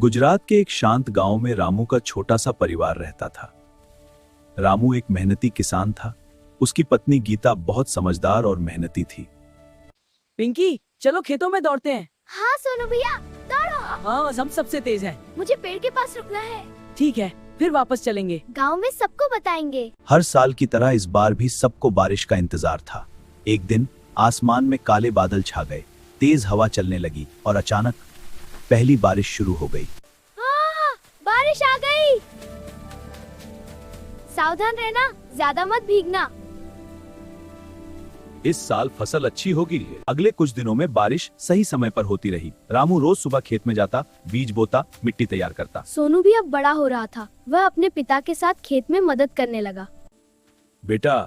गुजरात के एक शांत गांव में रामू का छोटा सा परिवार रहता था। रामू एक मेहनती किसान था। उसकी पत्नी गीता बहुत समझदार और मेहनती थी। पिंकी, चलो खेतों में दौड़ते हैं। हाँ सोनू भैया, दौड़ो। हाँ, हम सबसे तेज हैं। मुझे पेड़ के पास रुकना है। ठीक है, फिर वापस चलेंगे। गांव में सबको बताएंगे। हर साल की तरह इस बार भी सबको बारिश का इंतजार था। एक दिन आसमान में काले बादल छा गए, तेज हवा चलने लगी और अचानक पहली बारिश शुरू हो गई। बारिश आ गई। सावधान रहना, ज्यादा मत भीगना। इस साल फसल अच्छी होगी। अगले कुछ दिनों में बारिश सही समय पर होती रही। रामू रोज सुबह खेत में जाता, बीज बोता, मिट्टी तैयार करता। सोनू भी अब बड़ा हो रहा था। वह अपने पिता के साथ खेत में मदद करने लगा। बेटा,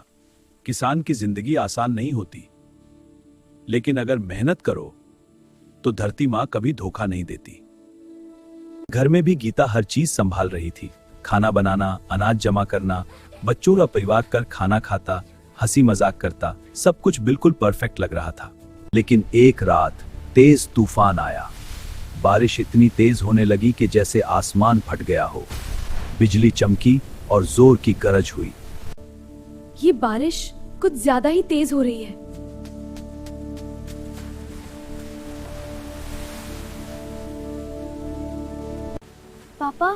किसान की जिंदगी आसान नहीं होती, लेकिन अगर मेहनत करो तो धरती माँ कभी धोखा नहीं देती। घर में भी गीता हर चीज संभाल रही थी। खाना बनाना, अनाज जमा करना, बच्चों का परिवार कर खाना खाता, हंसी मजाक करता, सब कुछ बिल्कुल परफेक्ट लग रहा था। लेकिन एक रात तेज तूफान आया। बारिश इतनी तेज होने लगी कि जैसे आसमान फट गया हो। बिजली चमकी और जोर की गरज हुई। ये बारिश कुछ ज्यादा ही तेज हो रही है। पापा,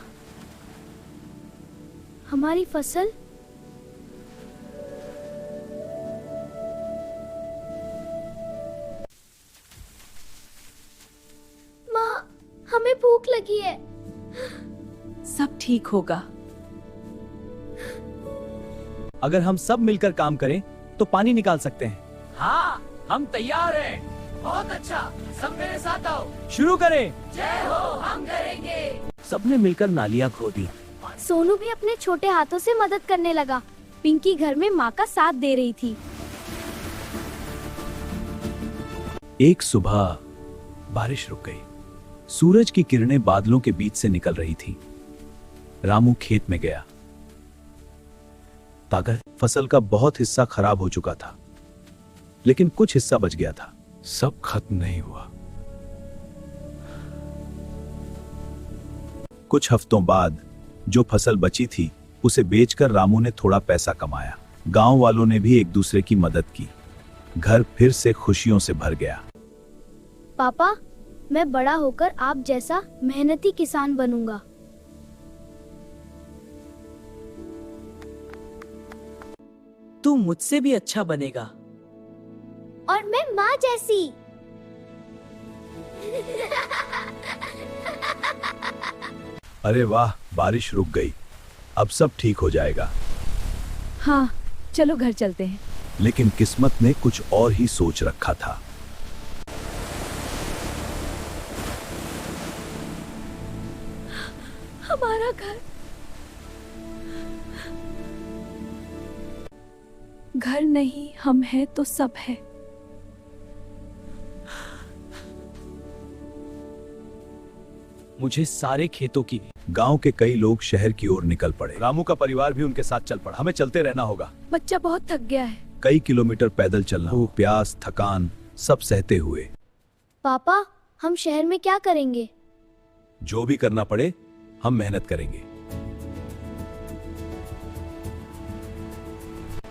हमारी फसल। माँ, हमें भूख लगी है। सब ठीक होगा। अगर हम सब मिलकर काम करें तो पानी निकाल सकते हैं। हाँ, हम तैयार हैं। बहुत अच्छा, सब मेरे साथ आओ। शुरू करें। जय हो, हम करेंगे। सबने मिलकर नालियां खोदी। सोनू भी अपने छोटे हाथों से मदद करने लगा। पिंकी घर में माँ का साथ दे रही थी। एक सुबह बारिश रुक गई। सूरज की किरणें बादलों के बीच से निकल रही थी। रामू खेत में गया। ताकत फसल का बहुत हिस्सा खराब हो चुका था, लेकिन कुछ हिस्सा बच गया था। सब खत्म नहीं हुआ। कुछ हफ्तों बाद जो फसल बची थी उसे बेचकर रामू ने थोड़ा पैसा कमाया। गांव वालों ने भी एक दूसरे की मदद की। घर फिर से खुशियों से भर गया। पापा, मैं बड़ा होकर आप जैसा मेहनती किसान बनूंगा। तू मुझसे भी अच्छा बनेगा। और मैं माँ जैसी। अरे वाह, बारिश रुक गई। अब सब ठीक हो जाएगा। हाँ, चलो घर चलते हैं। लेकिन किस्मत ने कुछ और ही सोच रखा था। हमारा घर नहीं, हम हैं तो सब है। मुझे सारे खेतों की। गांव के कई लोग शहर की ओर निकल पड़े। रामू का परिवार भी उनके साथ चल पड़ा। हमें चलते रहना होगा। बच्चा बहुत थक गया है। कई किलोमीटर पैदल चलना, भूख, प्यास, थकान सब सहते हुए। पापा, हम शहर में क्या करेंगे? जो भी करना पड़े, हम मेहनत करेंगे।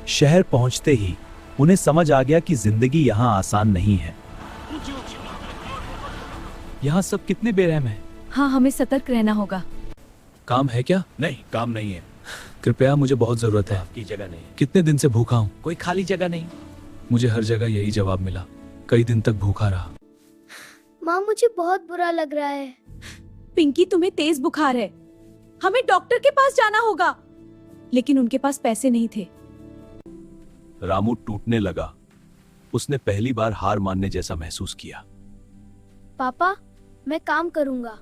शहर पहुंचते ही उन्हें समझ आ गया कि जिंदगी यहाँ आसान नहीं है। यहाँ सब कितने बेरहम हैं। हाँ, हमें सतर्क रहना होगा। काम है क्या? नहीं, काम नहीं है। कृपया, मुझे बहुत जरूरत है। आपकी जगह नहीं। कितने दिन से भूखा हूँ। कोई खाली जगह नहीं। मुझे हर जगह यही जवाब मिला। कई दिन तक भूखा रहा। माँ, मुझे बहुत बुरा लग रहा है। पिंकी, तुम्हें तेज बुखार है। हमें डॉक्टर के पास जाना होगा। लेकिन उनके पास पैसे नहीं थे। रामू टूटने लगा। उसने पहली बार हार मानने जैसा महसूस किया। पापा, मैं काम करूंगा।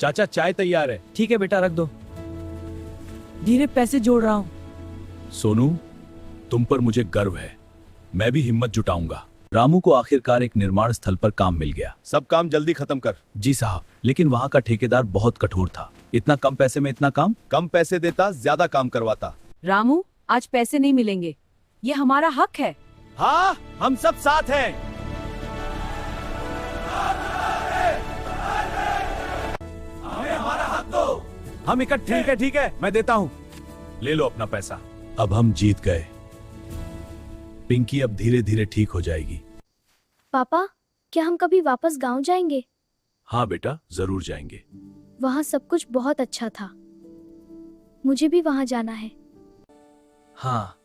चाचा, चाय तैयार है। ठीक है बेटा, रख दो। धीरे पैसे जोड़ रहा हूँ। सोनू, तुम पर मुझे गर्व है। मैं भी हिम्मत जुटाऊंगा। रामू को आखिरकार एक निर्माण स्थल पर काम मिल गया। सब काम जल्दी खत्म कर। जी साहब। लेकिन वहाँ का ठेकेदार बहुत कठोर था। इतना कम पैसे में इतना काम? कम पैसे देता, ज्यादा काम करवाता। रामू, आज पैसे नहीं मिलेंगे। ये हमारा हक है। हाँ, हम सब साथ हैं। हम इकट्ठे ठीक है मैं देता हूं। ले लो अपना पैसा। अब हम जीत गए। पिंकी अब धीरे धीरे ठीक हो जाएगी। पापा, क्या हम कभी वापस गांव जाएंगे? हाँ बेटा, जरूर जाएंगे। वहाँ सब कुछ बहुत अच्छा था। मुझे भी वहाँ जाना है। हाँ,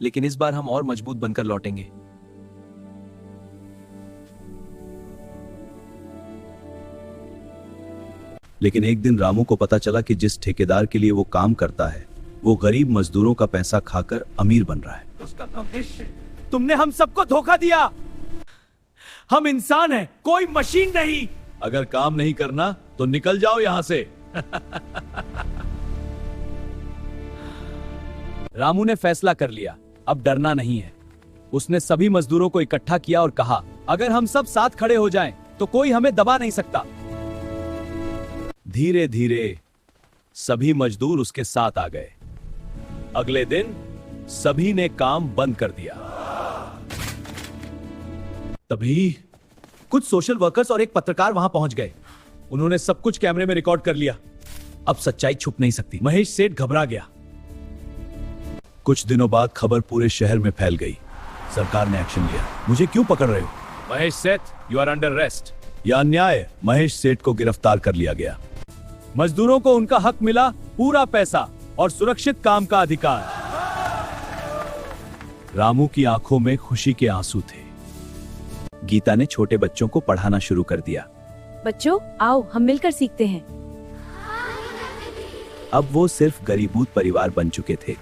लेकिन इस बार हम और मजबूत बनकर लौटेंगे। लेकिन एक दिन रामू को पता चला कि जिस ठेकेदार के लिए वो काम करता है वो गरीब मजदूरों का पैसा खाकर अमीर बन रहा है। तुमने हम सबको धोखा दिया। हम इंसान हैं, कोई मशीन नहीं। अगर काम नहीं करना तो निकल जाओ यहां से। रामू ने फैसला कर लिया, अब डरना नहीं है। उसने सभी मजदूरों को इकट्ठा किया और कहा, अगर हम सब साथ खड़े हो जाएं, तो कोई हमें दबा नहीं सकता। धीरे धीरे सभी मजदूर उसके साथ आ गए। अगले दिन सभी ने काम बंद कर दिया। तभी कुछ सोशल वर्कर्स और एक पत्रकार वहां पहुंच गए। उन्होंने सब कुछ कैमरे में रिकॉर्ड कर लिया। अब सच्चाई छुप नहीं सकती। महेश सेठ घबरा गया। कुछ दिनों बाद खबर पूरे शहर में फैल गई। सरकार ने एक्शन लिया। मुझे क्यों पकड़ रहे हो? महेश सेठ, यू आर अंडर अरेस्ट। यह अन्याय है। महेश सेठ को गिरफ्तार कर लिया गया। मजदूरों को उनका हक मिला, पूरा पैसा और सुरक्षित काम का अधिकार। रामू की आंखों में खुशी के आंसू थे। गीता ने छोटे बच्चों को पढ़ाना शुरू कर दिया। बच्चों, आओ हम मिलकर सीखते हैं। अब वो सिर्फ गरीबूत परिवार बन चुके थे।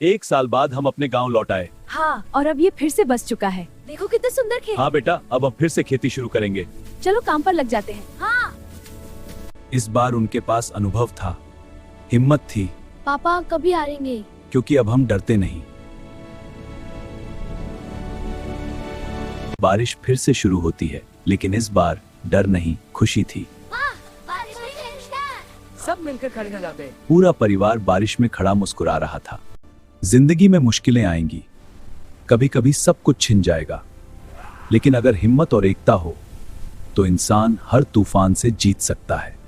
1 साल बाद हम अपने गांव लौट आए। हाँ, और अब ये फिर से बस चुका है। देखो कितने सुंदर खेत। हाँ बेटा, अब हम फिर से खेती शुरू करेंगे। चलो काम पर लग जाते हैं। हाँ। इस बार उनके पास अनुभव था, हिम्मत थी, पापा कभी हारेंगे? क्योंकि अब हम डरते नहीं। बारिश फिर से शुरू होती है, लेकिन इस बार डर नहीं, खुशी थी। सब मिलकर खड़े हो जाते हैं। पूरा परिवार बारिश में खड़ा मुस्कुरा रहा था। जिंदगी में मुश्किलें आएंगी, कभी कभी सब कुछ छिन जाएगा, लेकिन अगर हिम्मत और एकता हो तो इंसान हर तूफान से जीत सकता है।